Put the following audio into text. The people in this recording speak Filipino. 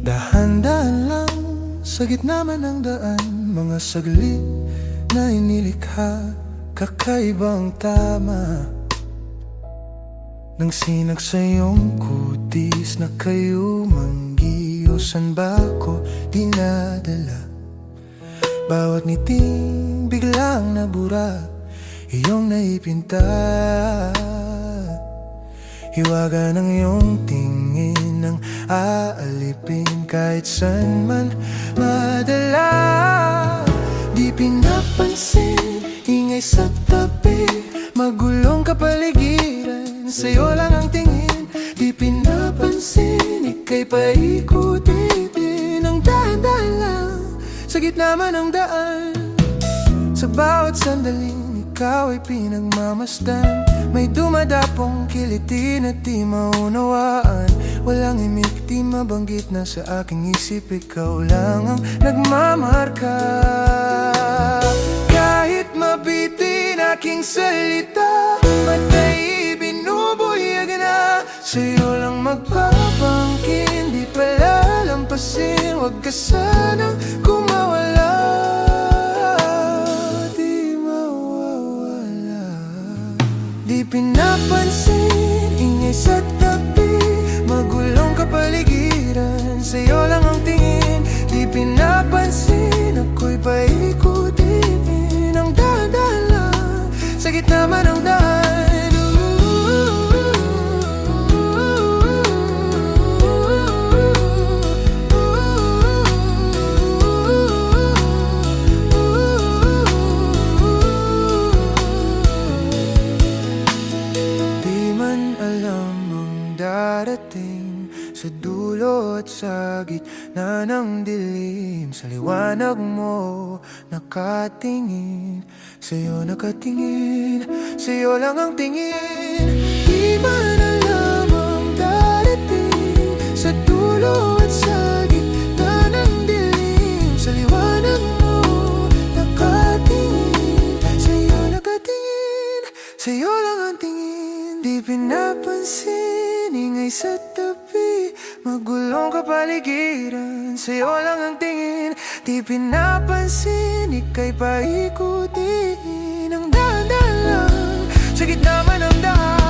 Dahan-dahan lang sa gitna man ng daan, mga saglit na inilikha, kakaibang tama nang sinag sa iyong kutis na kayo manggiyo. San ba ko dinadala? Bawat ngiting biglang nabura, iyong naipinta. Hiwaga ng iyong tingin ang aalipin kahit saan man madala. Di pinapansin, ingay sa tabi, magulong kapaligiran, sa'yo lang ang tingin. Di pinapansin, ika'y paikutin ang dahan-dahan lang sa gitna man ng daan. Sa bawat sandaling ikaw ay pinagmamasdan, may dumadapong kilitin at di maunawaan. Walang imik, di mabanggit na sa aking isip, ikaw lang ang nagmamarka. Kahit mabitin aking salita, matay binubuyag na, sa'yo lang magpapangkin, di palalampasin. Huwag ka sanang kumawala, di mawawala. Di pinapansin, ingay sa tabi, magulong kapaligiran, sa'yo lang ang tingin. Di pinapansin, ako'y paikutin ang dahan-dahan lang sa gitna man ng daan. Darating sa dulo at sa gitna ng dilim, sa liwanag mo nakatingin, sa'yo nakatingin, sa'yo lang ang tingin. Di man alam ang darating sa dulo at sa gitna ng dilim, sa liwanag mo nakatingin, sa'yo nakatingin, sa'yo lang ang tingin. Di pinapansin, ingay sa tabi, magulong kapaligiran, sa'yo lang ang tingin. Di pinapansin, ika'y paikutin ang dahan-dahan lang sa gitna man ng daan.